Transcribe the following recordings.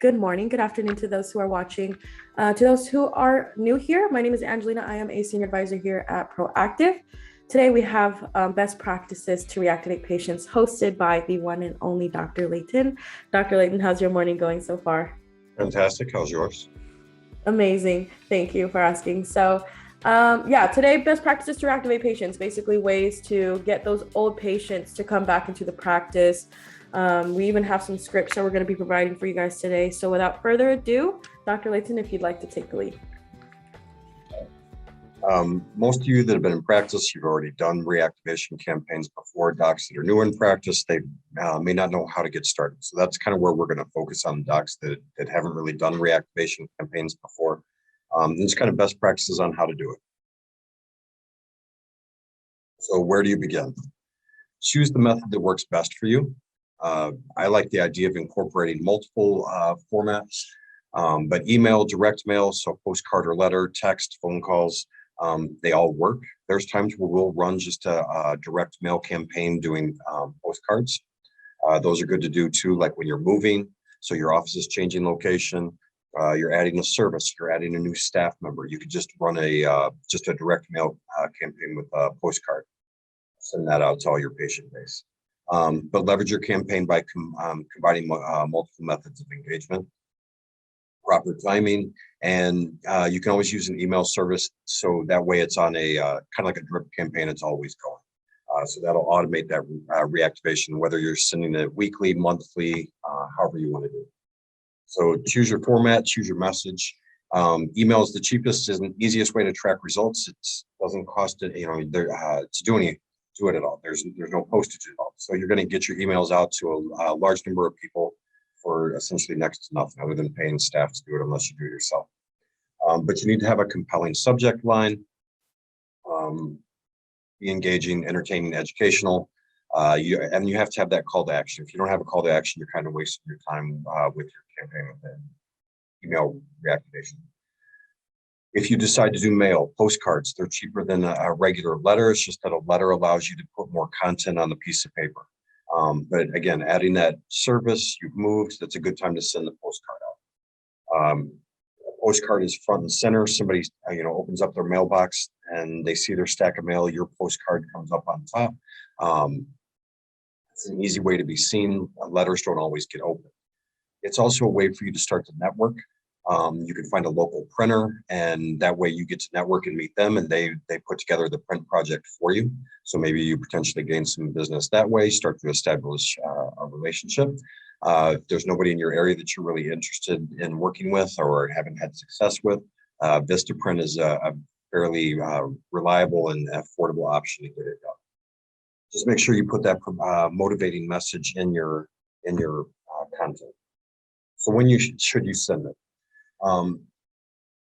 good morning, good afternoon to those who are watching. To those who are new here, my name is Angelina. I am a senior advisor here at Proactive. Today we have best practices to reactivate patients hosted by the one and only Dr. Layton. Dr. Layton, how's your morning going so far? Fantastic. How's yours? Amazing. Thank you for asking. Today, best practices to reactivate patients, basically ways to get those old patients to come back into the practice. We even have some scripts that we're going to be providing for you guys today. So without further ado, Dr. Layton, if you'd like to take the lead. Most of you that have been in practice, you've already done reactivation campaigns before. Docs that are new in practice, they may not know how to get started. So that's kind of where we're going to focus on docs that haven't really done reactivation campaigns before. These kind of best practices on how to do it. So where do you begin? Choose the method that works best for you. I like the idea of incorporating multiple formats, but email, direct mail, so postcard or letter, text, phone calls, they all work. There's times where we'll run just a direct mail campaign doing postcards. Those are good to do too, like when you're moving, so your office is changing location, you're adding a service, you're adding a new staff member. You could just run just a direct mail campaign with a postcard. Send that out to all your patient base. But leverage your campaign by combining multiple methods of engagement, proper timing, and you can always use an email service. So that way it's on a kind of like a drip campaign, it's always going. So that'll automate that reactivation, whether you're sending it weekly, monthly, however you want to do it. So choose your format, choose your message. Email is the cheapest and easiest way to track results. It doesn't cost it, to do it at all. There's no postage involved. So you're going to get your emails out to a large number of people for essentially next to nothing other than paying staff to do it unless you do it yourself. But you need to have a compelling subject line, be engaging, entertaining, educational, and you have to have that call to action. If you don't have a call to action, you're kind of wasting your time with your campaign with email reactivation. If you decide to do mail, postcards, they're cheaper than a regular letter. It's just that a letter allows you to put more content on the piece of paper. But again, adding that service, you've moved, that's a good time to send the postcard out. A postcard is front and center. Somebody opens up their mailbox and they see their stack of mail, your postcard comes up on top. It's an easy way to be seen. Letters don't always get open. It's also a way for you to start to network. You can find a local printer, and that way you get to network and meet them, and they put together the print project for you. So maybe you potentially gain some business that way, start to establish a relationship. If there's nobody in your area that you're really interested in working with or haven't had success with, Vistaprint is a fairly reliable and affordable option to get it done. Just make sure you put that motivating message in your content. So when should you send it?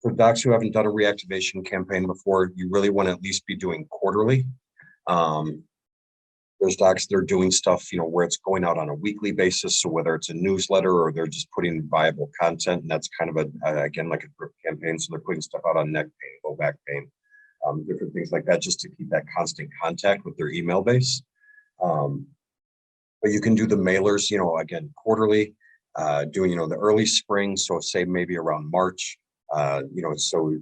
For docs who haven't done a reactivation campaign before, you really want to at least be doing quarterly. There's docs that are doing stuff, where it's going out on a weekly basis. So whether it's a newsletter or they're just putting viable content, and that's kind of again, like a drip campaign. So they're putting stuff out on neck pain, low back pain, different things like that, just to keep that constant contact with their email base. But you can do the mailers, again, quarterly. Doing, the early spring, so say maybe around March, so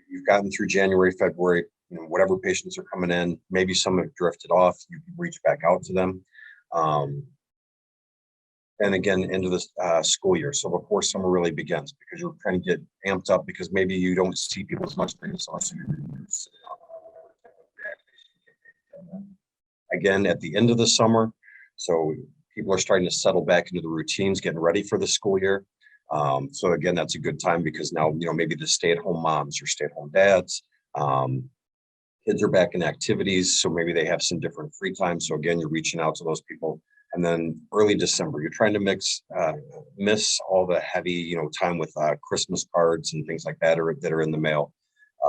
you've gotten through January, February, whatever patients are coming in, maybe some have drifted off, you can reach back out to them. And again, into the school year, so before summer really begins, because you're trying to get amped up because maybe you don't see people as much during the summer. So again, at the end of the summer, so people are starting to settle back into the routines, getting ready for the school year. So again, that's a good time because now, maybe the stay-at-home moms or stay-at-home dads, kids are back in activities. So maybe they have some different free time. So again, you're reaching out to those people. And then early December, you're trying to miss all the heavy, time with Christmas cards and things like that are in the mail.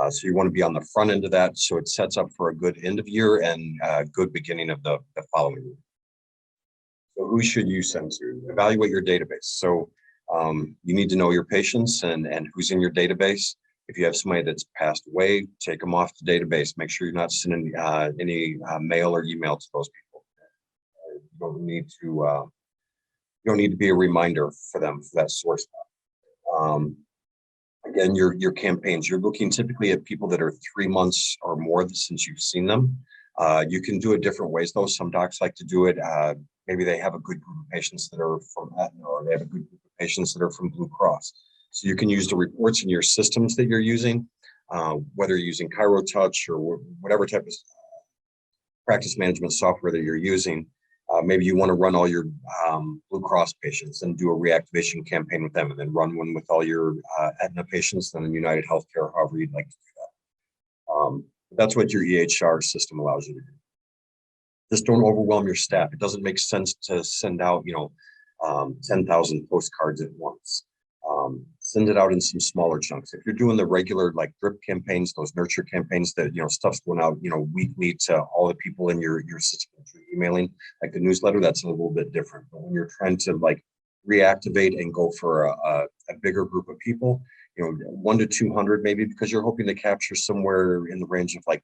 So you want to be on the front end of that. So it sets up for a good end of year and a good beginning of the following year. So who should you send to? Evaluate your database. So you need to know your patients and who's in your database. If you have somebody that's passed away, take them off the database. Make sure you're not sending any mail or email to those people. You don't need to be a reminder for them for that source. Again, your campaigns, you're looking typically at people that are 3 months or more since you've seen them. You can do it different ways though. Some docs like to do it. Maybe they have a good group of patients that are from Aetna, or they have a good group of patients that are from Blue Cross. So you can use the reports in your systems that you're using, whether you're using ChiroTouch or whatever type of practice management software that you're using. Maybe you want to run all your Blue Cross patients and do a reactivation campaign with them, and then run one with all your Aetna patients, then United Healthcare, however you'd like to do that. That's what your EHR system allows you to do. Just don't overwhelm your staff. It doesn't make sense to send out, 10,000 postcards at once. Send it out in some smaller chunks. If you're doing the regular like drip campaigns, those nurture campaigns that, stuff's going out, weekly to all the people in your system that you're emailing, like the newsletter, that's a little bit different. But when you're trying to like reactivate and go for a bigger group of people, 1 to 200 maybe, because you're hoping to capture somewhere in the range of like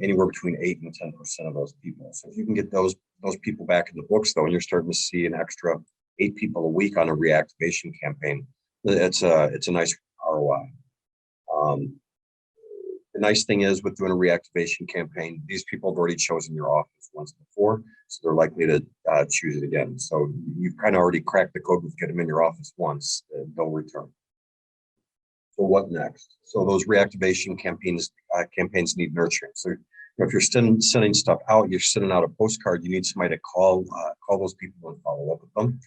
anywhere between 8 and 10% of those people. So if you can get those people back in the books though, and you're starting to see an extra 8 people a week on a reactivation campaign, it's a nice ROI. The nice thing is with doing a reactivation campaign, these people have already chosen your office once before, so they're likely to choose it again. So you've kind of already cracked the code with get them in your office once, they'll return. So what next? So those reactivation campaigns need nurturing. So if you're sending stuff out, you're sending out a postcard, you need somebody to call those people and follow up with them.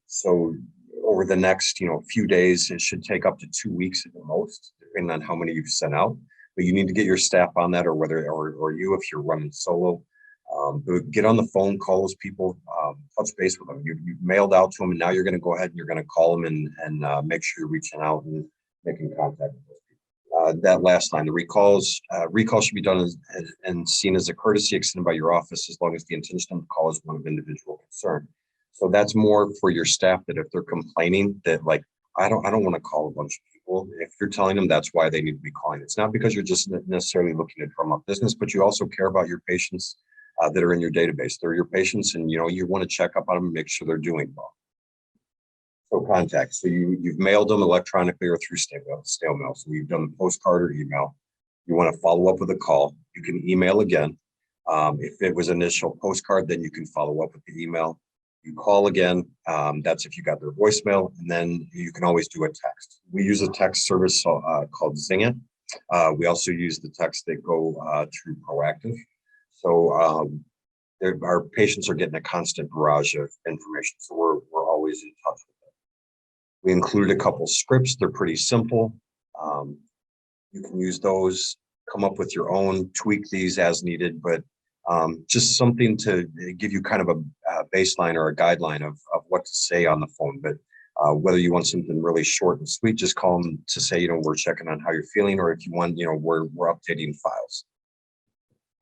So over the next, few days, it should take up to 2 weeks at the most, depending on how many you've sent out. But you need to get your staff on that, or you, if you're running solo, but get on the phone, call those people, touch base with them. You've mailed out to them, and now you're going to go ahead and you're going to call them and make sure you're reaching out and making contact with those people. That last line, the recalls should be done and seen as a courtesy extended by your office, as long as the intention of the call is one of individual concern. So that's more for your staff, that if they're complaining that like, I don't want to call a bunch of people. If you're telling them that's why they need to be calling, it's not because you're just necessarily looking to drum up business, but you also care about your patients that are in your database. They're your patients, and you want to check up on them and make sure they're doing well. So contact. So you've mailed them electronically or through snail mail. So you've done the postcard or email. You want to follow up with a call. You can email again. If it was initial postcard, then you can follow up with the email. You call again. That's if you got their voicemail, and then you can always do a text. We use a text service called Zing It. We also use the texts that go through Proactive. So our patients are getting a constant barrage of information. So we're always in touch with them. We included a couple scripts. They're pretty simple. You can use those, come up with your own, tweak these as needed, but just something to give you kind of a baseline or a guideline of what to say on the phone. But whether you want something really short and sweet, just call them to say, we're checking on how you're feeling, or if you want, we're updating files.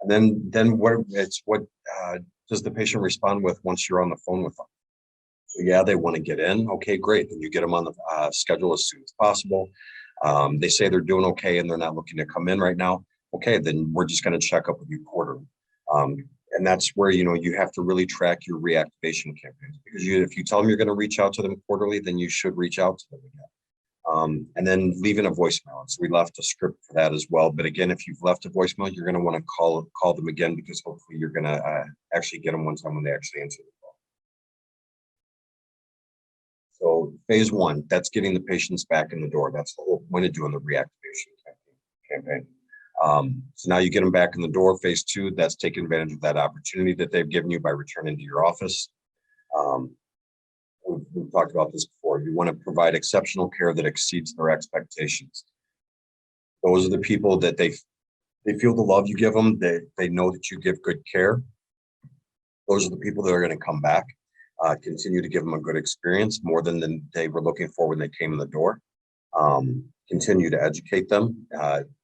And then what does the patient respond with once you're on the phone with them? So yeah, they want to get in. Okay, great. Then you get them on the schedule as soon as possible. They say they're doing okay and they're not looking to come in right now. Okay, then we're just going to check up with you quarterly. And that's where, you have to really track your reactivation campaigns, because if you tell them you're going to reach out to them quarterly, then you should reach out to them again. And then leaving a voicemail. So we left a script for that as well. But again, if you've left a voicemail, you're going to want to call them again, because hopefully you're going to actually get them one time when they actually answer the call. So phase 1, that's getting the patients back in the door. That's the whole point of doing the reactivation campaign. So now you get them back in the door. Phase 2, that's taking advantage of that opportunity that they've given you by returning to your office. We've talked about this before. You want to provide exceptional care that exceeds their expectations. Those are the people that they feel the love you give them. They know that you give good care. Those are the people that are going to come back, continue to give them a good experience, more than they were looking for when they came in the door. Continue to educate them.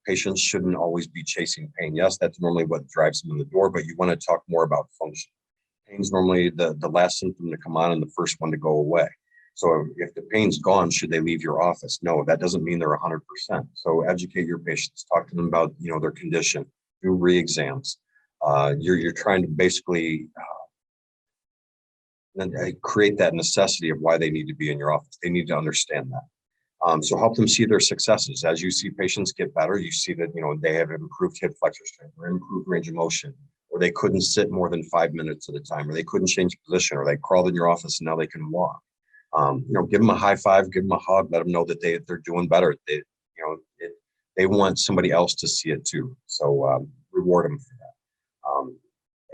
Patients shouldn't always be chasing pain. Yes, that's normally what drives them in the door, but you want to talk more about function. Pain's normally the last symptom to come on and the first one to go away. So if the pain's gone, should they leave your office? No, that doesn't mean they're 100%. So educate your patients, talk to them about, their condition, do re-exams. You're trying to basically and create that necessity of why they need to be in your office. They need to understand that. So help them see their successes. As you see patients get better, you see that, they have improved hip flexor strength or improved range of motion, or they couldn't sit more than 5 minutes at a time, or they couldn't change position, or they crawled in your office and now they can walk. Give them a high five, give them a hug, let them know that they're doing better. They want somebody else to see it too. So reward them for that.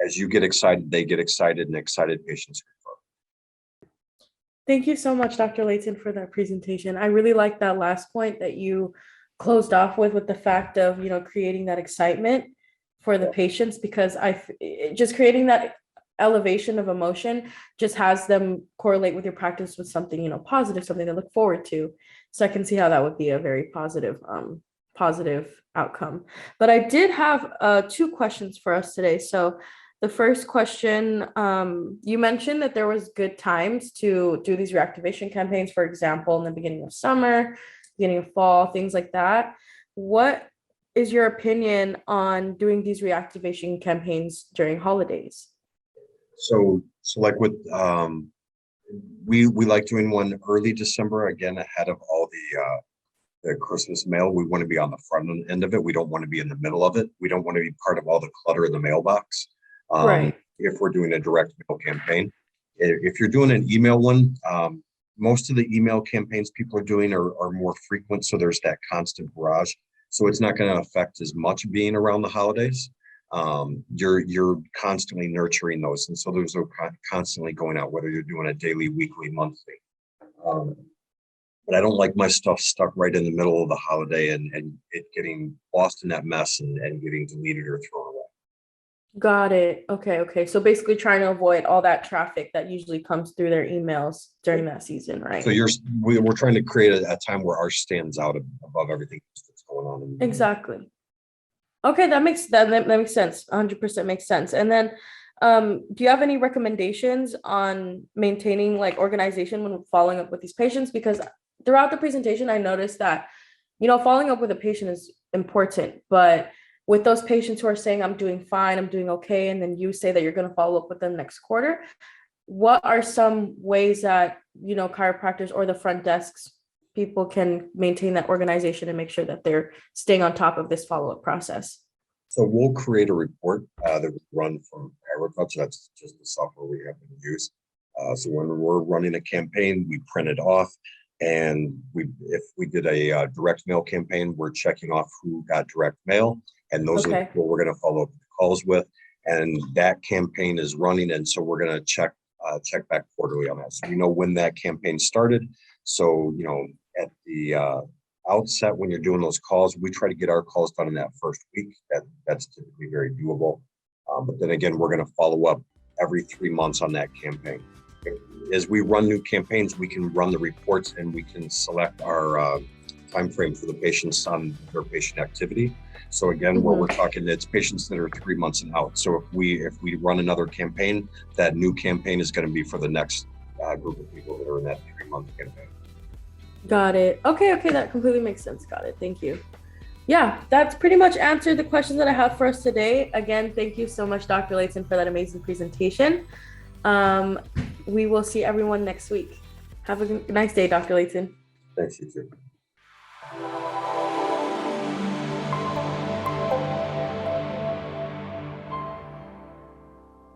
As you get excited, they get excited, and excited patients refer. Thank you so much, Dr. Layton, for that presentation. I really like that last point that you closed off with the fact of, creating that excitement for the patients, because just creating that elevation of emotion just has them correlate with your practice with something, positive, something to look forward to. So I can see how that would be a very positive outcome. But I did have 2 questions for us today. So the first question, you mentioned that there was good times to do these reactivation campaigns, for example, in the beginning of summer, beginning of fall, things like that. What is your opinion on doing these reactivation campaigns during holidays? So like with, we like doing one early December, again, ahead of all the Christmas mail. We want to be on the front end of it. We don't want to be in the middle of it. We don't want to be part of all the clutter in the mailbox. Right. If we're doing a direct mail campaign. If you're doing an email one, most of the email campaigns people are doing are more frequent, so there's that constant barrage. So it's not going to affect as much being around the holidays. You're constantly nurturing those, and so those are constantly going out, whether you're doing a daily, weekly, monthly. But I don't like my stuff stuck right in the middle of the holiday and it getting lost in that mess and getting deleted or thrown away. Got it. Okay. So basically trying to avoid all that traffic that usually comes through their emails during that season, right? So we're trying to create a time where ours stands out above everything that's going on. Exactly. Okay, that makes sense. 100% makes sense. And then, do you have any recommendations on maintaining organization when following up with these patients? Because throughout the presentation, I noticed that, following up with a patient is important, but with those patients who are saying, I'm doing fine, I'm doing okay, and then you say that you're going to follow up with them next quarter, what are some ways that, chiropractors or the front desks people can maintain that organization and make sure that they're staying on top of this follow-up process? So we'll create a report that we run from Chiropractors. That's just the software we happen to use. So when we're running a campaign, we print it off. And if we did a direct mail campaign, we're checking off who got direct mail. And those are the people we're going to follow up calls with. And that campaign is running. And so we're going to check back quarterly on that. So we know when that campaign started. So, at the outset, when you're doing those calls, we try to get our calls done in that first week. That's typically very doable. But then again, we're going to follow up every 3 months on that campaign. As we run new campaigns, we can run the reports and we can select our time frame for the patients on their patient activity. So again, where we're talking, it's patients that are 3 months and out. So if we run another campaign, that new campaign is going to be for the next group of people that are in that 3-month campaign. Got it. Okay, that completely makes sense. Got it. Thank you. Yeah, that's pretty much answered the questions that I have for us today. Again, thank you so much, Dr. Layton, for that amazing presentation. We will see everyone next week. Have a nice day, Dr. Layton. Thanks, you too.